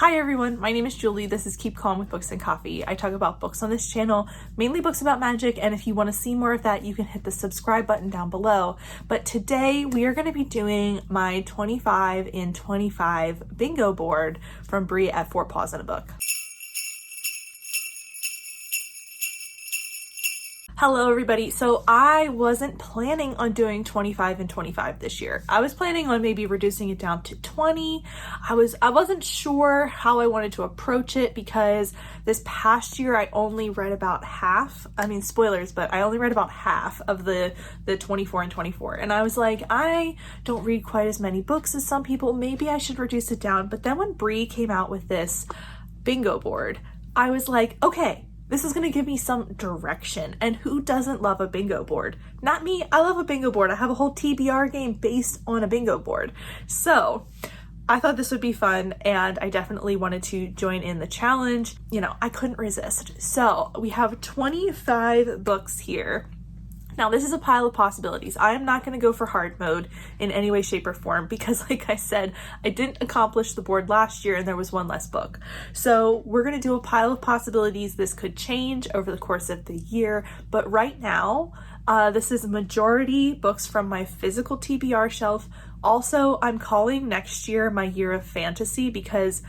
Hi everyone, my name is Julie. This is Keep Calm with Books and Coffee. I talk about books on this channel, mainly books about magic, and if you want to see more of that, you can hit the subscribe button down below. But today we are going to be doing my 25 in 25 bingo board from Brie at Four Paws in a Book. Hello everybody. So I wasn't planning on doing 25 and 25 this year. I was planning on maybe reducing it down to 20. I wasn't sure how I wanted to approach it because this past year I only read about half. I mean, spoilers, but I only read about half of the 24 and 24. And I was like, I don't read quite as many books as some people. Maybe I should reduce it down. But then when Brie came out with this bingo board, I was like, okay, this is going to give me some direction. And who doesn't love a bingo board? Not me. I love a bingo board. I have a whole TBR game based on a bingo board. So I thought this would be fun and I definitely wanted to join in the challenge. You know, I couldn't resist. So we have 25 books here. Now, this is a pile of possibilities. I am not going to go for hard mode in any way, shape, or form because, like I said, I didn't accomplish the board last year and there was one less book. So we're going to do a pile of possibilities. This could change over the course of the year, but right now, this is majority books from my physical TBR shelf. Also, I'm calling next year my year of fantasy because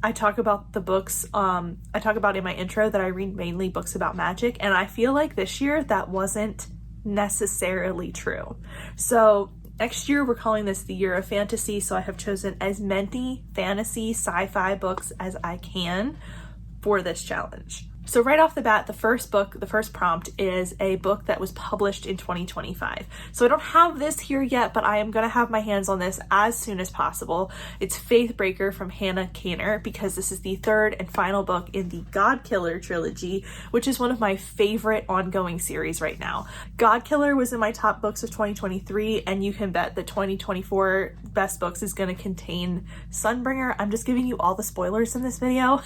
I talk about the books, I talk about in my intro that I read mainly books about magic, and I feel like this year that wasn't necessarily true. So next year we're calling this the year of fantasy, so I have chosen as many fantasy sci-fi books as I can for this challenge. So right off the bat, the first prompt is a book that was published in 2025. So I don't have this here yet, but I am going to have my hands on this as soon as possible. It's Faithbreaker from Hannah Kaner because this is the third and final book in the Godkiller trilogy, which is one of my favorite ongoing series right now. Godkiller was in my top books of 2023, and you can bet the 2024 best books is going to contain Sunbringer. I'm just giving you all the spoilers in this video.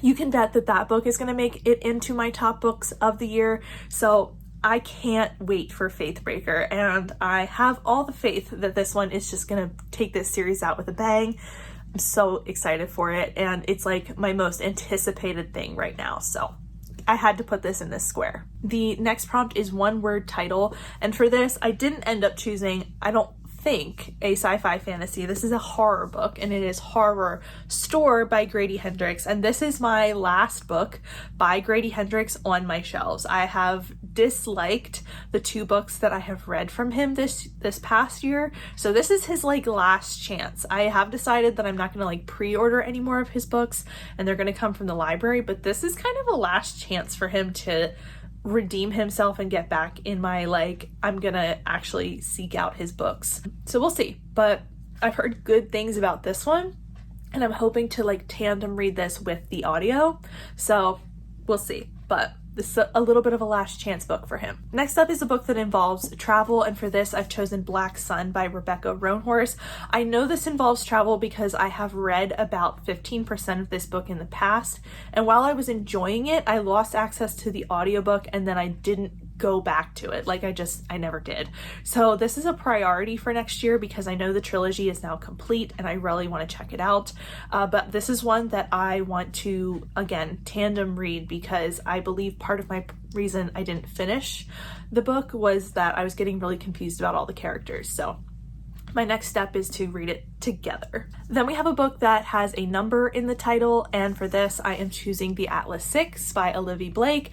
You can bet that that book is going to make it into my top books of the year. So I can't wait for Faithbreaker, and I have all the faith that this one is just gonna take this series out with a bang. I'm so excited for it, and it's like my most anticipated thing right now. So I had to put this in this square. The next prompt is one word title, and for this I didn't end up choosing, I don't think, a sci-fi fantasy. This is a horror book, and it is Horror Store by Grady Hendrix, and this is my last book by Grady Hendrix on my shelves. I have disliked the two books that I have read from him this past year, so this is his like last chance. I have decided that I'm not gonna like pre-order any more of his books, and they're gonna come from the library, but this is kind of a last chance for him to redeem himself and get back in my, like, I'm gonna actually seek out his books. So we'll see, but I've heard good things about this one, and I'm hoping to like tandem read this with the audio, so we'll see. But this is a little bit of a last chance book for him. Next up is a book that involves travel, and for this I've chosen Black Sun by Rebecca Roanhorse. I know this involves travel because I have read about 15% of this book in the past, and while I was enjoying it, I lost access to the audiobook and then I didn't go back to it. Like I never did. So this is a priority for next year because I know the trilogy is now complete and I really want to check it out. But this is one that I want to, again, tandem read because I believe part of my reason I didn't finish the book was that I was getting really confused about all the characters. So my next step is to read it together. Then we have a book that has a number in the title, and for this I am choosing The Atlas 6 by Olivia Blake.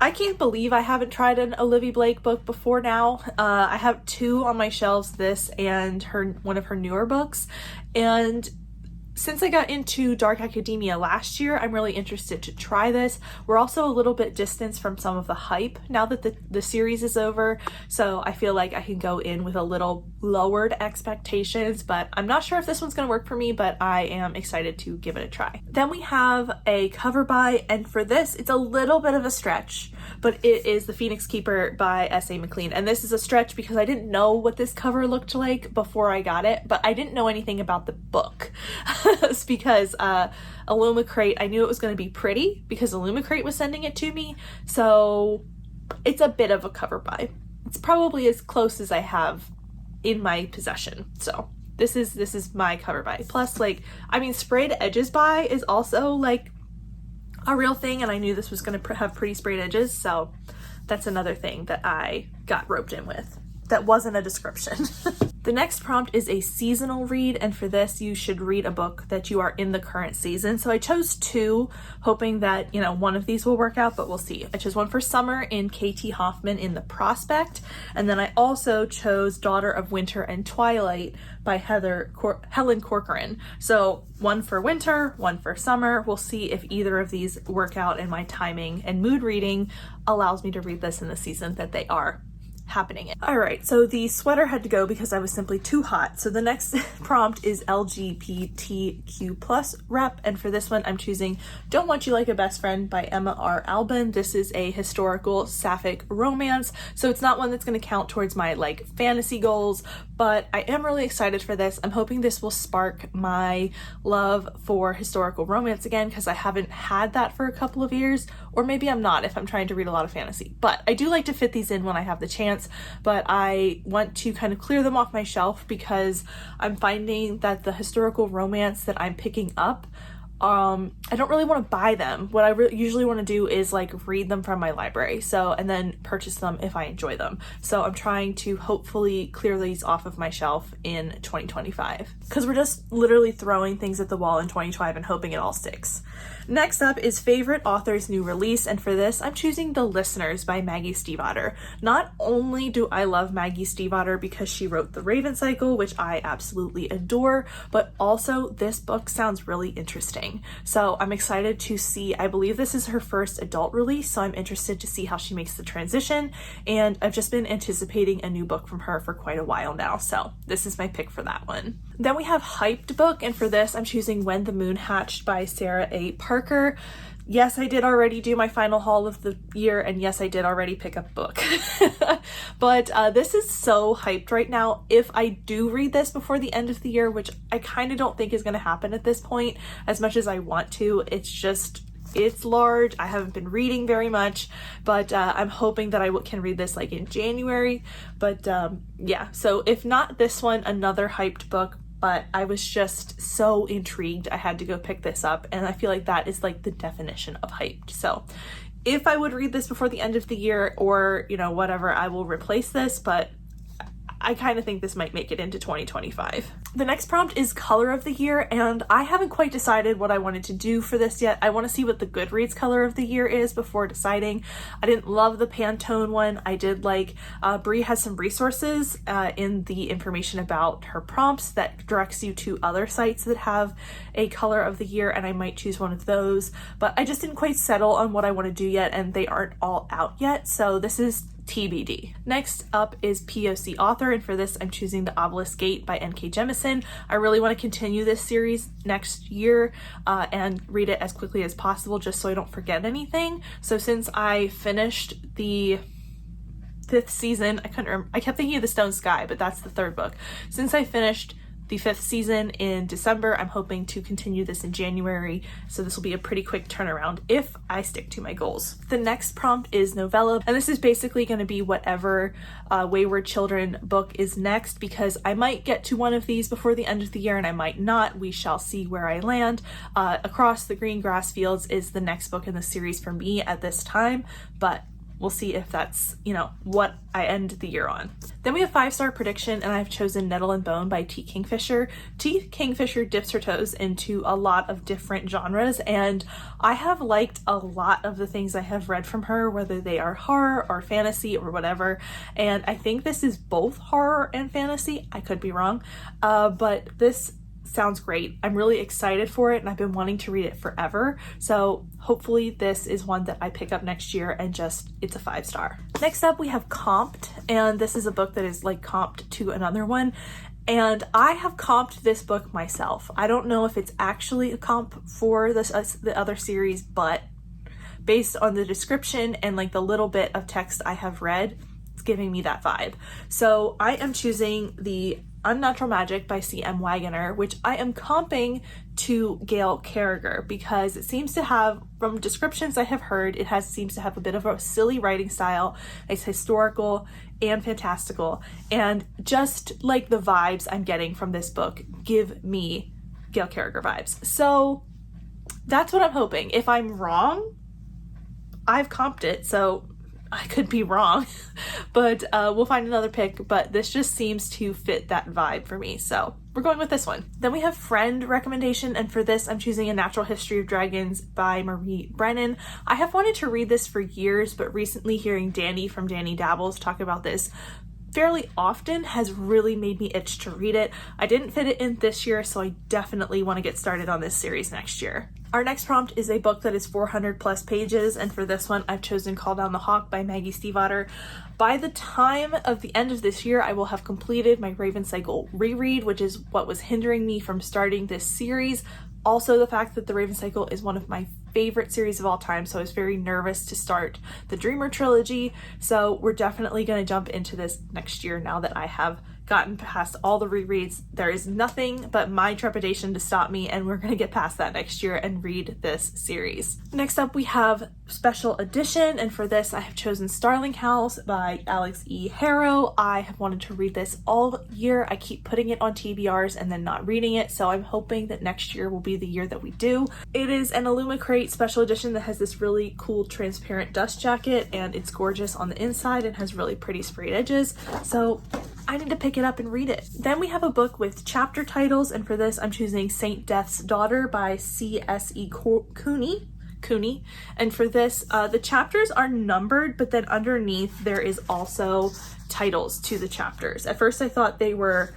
I can't believe I haven't tried an Olivia Blake book before now. I have two on my shelves, this and one of her newer books, and since I got into dark academia last year, I'm really interested to try this. We're also a little bit distanced from some of the hype now that the series is over, so I feel like I can go in with a little lowered expectations, but I'm not sure if this one's gonna work for me, but I am excited to give it a try. Then we have a cover by, and for this, it's a little bit of a stretch, but it is The Phoenix Keeper by S.A. McLean, and this is a stretch because I didn't know what this cover looked like before I got it, but I didn't know anything about the book. Because Illumicrate, I knew it was going to be pretty because Illumicrate was sending it to me, so it's a bit of a cover buy. It's probably as close as I have in my possession, so this is my cover buy. Plus, like, I mean, sprayed edges buy is also like a real thing, and I knew this was going to have pretty sprayed edges, so that's another thing that I got roped in with that wasn't a description. The next prompt is a seasonal read, and for this you should read a book that you are in the current season. So I chose two, hoping that, you know, one of these will work out, but we'll see. I chose one for summer in K.T. Hoffman in The Prospect, and then I also chose Daughter of Winter and Twilight by Helen Corcoran. So one for winter, one for summer. We'll see if either of these work out, and my timing and mood reading allows me to read this in the season that they are happening in. All right, so the sweater had to go because I was simply too hot. So the next prompt is LGBTQ plus rep, and for this one I'm choosing Don't Want You Like a Best Friend by Emma R. Albin. This is a historical sapphic romance, so it's not one that's going to count towards my like fantasy goals, but I am really excited for this. I'm hoping this will spark my love for historical romance again, because I haven't had that for a couple of years, or maybe I'm not if I'm trying to read a lot of fantasy. But I do like to fit these in when I have the chance, but I want to kind of clear them off my shelf because I'm finding that the historical romance that I'm picking up, I don't really want to buy them. What I usually want to do is like read them from my library, so, and then purchase them if I enjoy them. So I'm trying to hopefully clear these off of my shelf in 2025, because we're just literally throwing things at the wall in 2025 and hoping it all sticks. Next up is favorite author's new release, and for this I'm choosing The Listeners by Maggie Stiefvater. Not only do I love Maggie Stiefvater because she wrote The Raven Cycle, which I absolutely adore, but also this book sounds really interesting. So I'm excited to see. I believe this is her first adult release, so I'm interested to see how she makes the transition, and I've just been anticipating a new book from her for quite a while now, so this is my pick for that one. Then we have hyped book, and for this I'm choosing When the Moon Hatched by Sarah A. Parker. Yes, I did already do my final haul of the year, and yes, I did already pick up a book. But this is so hyped right now. If I do read this before the end of the year, which I kind of don't think is going to happen at this point, as much as I want to, it's large. I haven't been reading very much, but I'm hoping that I can read this like in January. But yeah, so if not this one, another hyped book. But I was just so intrigued I had to go pick this up, and I feel like that is like the definition of hyped. So if I would read this before the end of the year, or, you know, whatever, I will replace this, but I kind of think this might make it into 2025. The next prompt is color of the year, and I haven't quite decided what I wanted to do for this yet. I want to see what the Goodreads color of the year is before deciding. I didn't love the Pantone one. I did like, Brie has some resources in the information about her prompts that directs you to other sites that have a color of the year, and I might choose one of those, but I just didn't quite settle on what I want to do yet, and they aren't all out yet, so this is TBD. Next up is POC author, and for this I'm choosing The Obelisk Gate by N.K. Jemisin. I really want to continue this series next year and read it as quickly as possible, just so I don't forget anything. So since I finished the 5th season, I kept thinking of The Stone Sky, but that's the 3rd book. Since I finished the 5th season in December, I'm hoping to continue this in January, so this will be a pretty quick turnaround if I stick to my goals. The next prompt is novella, and this is basically going to be whatever Wayward Children book is next, because I might get to one of these before the end of the year and I might not. We shall see where I land. Across the Green Grass Fields is the next book in the series for me at this time, but we'll see if that's, you know, what I end the year on. Then we have 5-star prediction, and I've chosen Nettle and Bone by T. Kingfisher. T. Kingfisher dips her toes into a lot of different genres, and I have liked a lot of the things I have read from her, whether they are horror or fantasy or whatever, and I think this is both horror and fantasy. I could be wrong, but this sounds great. I'm really excited for it, and I've been wanting to read it forever, so hopefully this is one that I pick up next year and it's a 5-star. Next up we have Comped, and this is a book that is like comped to another one, and I have comped this book myself. I don't know if it's actually a comp for the other series, but based on the description and like the little bit of text I have read, it's giving me that vibe. So I am choosing the Unnatural Magic by C.M. Wagoner, which I am comping to Gail Carriger because it seems to have, from descriptions I have heard, seems to have a bit of a silly writing style. It's historical and fantastical, and just like the vibes I'm getting from this book give me Gail Carriger vibes. So that's what I'm hoping. If I'm wrong, I've comped it, so I could be wrong, but we'll find another pick, but this just seems to fit that vibe for me, so we're going with this one. Then we have friend recommendation, and for this I'm choosing A Natural History of Dragons by Marie Brennan. I have wanted to read this for years, but recently hearing Danny from Danny Dabbles talk about this fairly often has really made me itch to read it. I didn't fit it in this year, so I definitely want to get started on this series next year. Our next prompt is a book that is 400 plus pages, and for this one I've chosen Call Down the Hawk by Maggie Stiefvater. By the time of the end of this year, I will have completed my Raven Cycle reread, which is what was hindering me from starting this series. Also, the fact that the Raven Cycle is one of my favorite series of all time, so I was very nervous to start the Dreamer trilogy. So we're definitely going to jump into this next year now that I have gotten past all the rereads. There is nothing but my trepidation to stop me, and we're going to get past that next year and read this series. Next up, we have Special Edition, and for this I have chosen Starling House by Alex E. Harrow. I have wanted to read this all year. I keep putting it on TBRs and then not reading it, so I'm hoping that next year will be the year that we do. It is an Illumicrate Special Edition that has this really cool transparent dust jacket, and it's gorgeous on the inside and has really pretty sprayed edges, so I need to pick it up and read it. Then we have a book with chapter titles, and for this I'm choosing Saint Death's Daughter by C.S.E. Cooney. And for this, the chapters are numbered, but then underneath there is also titles to the chapters. At first I thought they were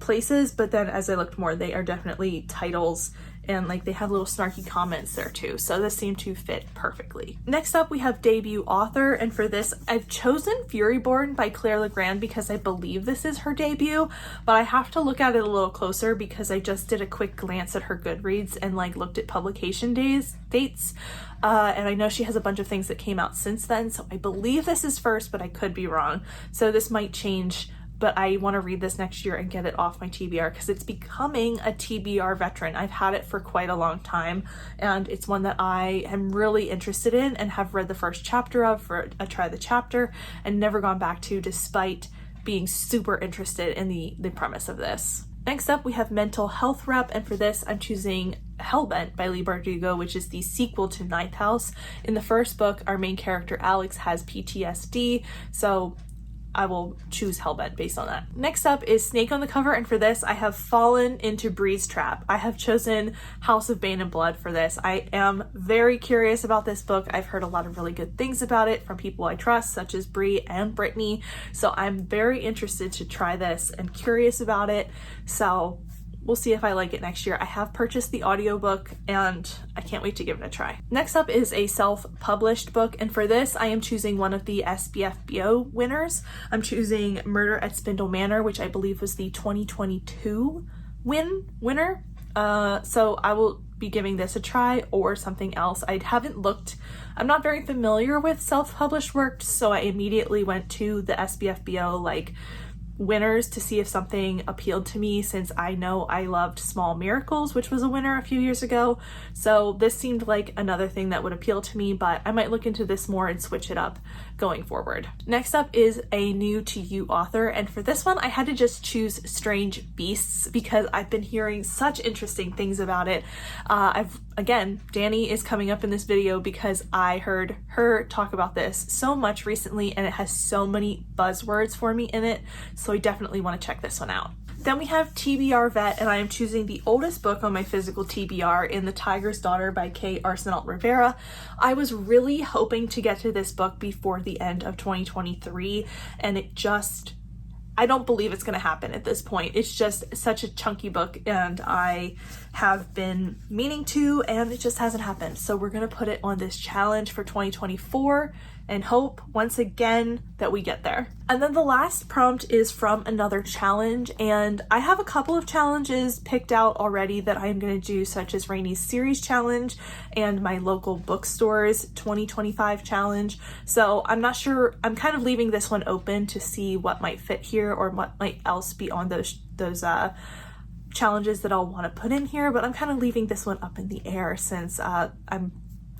places, but then as I looked more, they are definitely titles, and like they have little snarky comments there too, so this seemed to fit perfectly. Next up we have debut author, and for this I've chosen Furyborn by Claire Legrand because I believe this is her debut, but I have to look at it a little closer because I just did a quick glance at her Goodreads and like looked at publication dates, and I know she has a bunch of things that came out since then, so I believe this is first, but I could be wrong, so this might change. But I want to read this next year and get it off my TBR because it's becoming a TBR veteran. I've had it for quite a long time, and it's one that I am really interested in and have read the first chapter of for a try the chapter and never gone back to, despite being super interested in the premise of this. Next up we have Mental Health Rep, and for this I'm choosing Hellbent by Lee Bardugo, which is the sequel to Ninth House. In the first book, our main character Alex has PTSD, so I will choose Hellbent based on that. Next up is Snake on the Cover, and for this I have fallen into Bree's Trap. I have chosen House of Bane and Blood for this. I am very curious about this book. I've heard a lot of really good things about it from people I trust, such as Bree and Brittany, so I'm very interested to try this and curious about it, so we'll see if I like it next year. I have purchased the audiobook and I can't wait to give it a try. Next up is a self-published book, and for this I am choosing one of the SBFBO winners. I'm choosing Murder at Spindle Manor, which I believe was the 2022 winner. So I will be giving this a try or something else. I haven't looked, I'm not very familiar with self-published work, so I immediately went to the SBFBO like winners to see if something appealed to me, since I know I loved Small Miracles, which was a winner a few years ago, so this seemed like another thing that would appeal to me, but I might look into this more and switch it up going forward. Next up is a new to you author, and for this one I had to just choose Strange Beasts because I've been hearing such interesting things about it. Again, Danny is coming up in this video because I heard her talk about this so much recently, and it has so many buzzwords for me in it, so I definitely want to check this one out. Then we have TBR Vet, and I am choosing the oldest book on my physical TBR, In the Tiger's Daughter by Kay Arsenault Rivera. I was really hoping to get to this book before the end of 2023, and I don't believe it's going to happen at this point. It's just such a chunky book, and I have been meaning to, and it just hasn't happened. So we're going to put it on this challenge for 2024 and hope once again that we get there. And then the last prompt is from another challenge, and I have a couple of challenges picked out already that I'm going to do, such as Rainy's series challenge and my local bookstores 2025 challenge. So I'm not sure, I'm kind of leaving this one open to see what might fit here or what might else be on those challenges that I'll want to put in here, but I'm kind of leaving this one up in the air since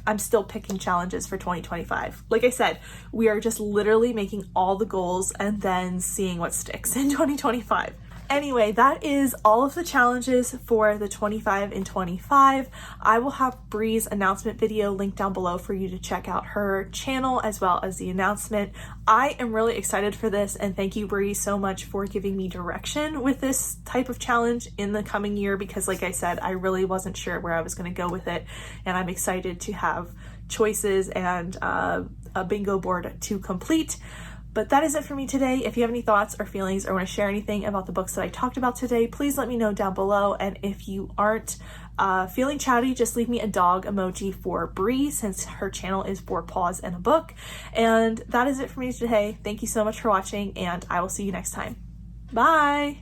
I'm still picking challenges for 2025. Like I said, we are just literally making all the goals and then seeing what sticks in 2025. Anyway, that is all of the challenges for the 25 in 25. I will have Bree's announcement video linked down below for you to check out her channel as well as the announcement. I am really excited for this, and thank you, Bree, so much for giving me direction with this type of challenge in the coming year, because like I said, I really wasn't sure where I was going to go with it, and I'm excited to have choices and a bingo board to complete. But that is it for me today. If you have any thoughts or feelings or want to share anything about the books that I talked about today, please let me know down below. And if you aren't feeling chatty, just leave me a dog emoji for Bree, since her channel is 4 paws and a book. And that is it for me today. Thank you so much for watching, and I will see you next time. Bye!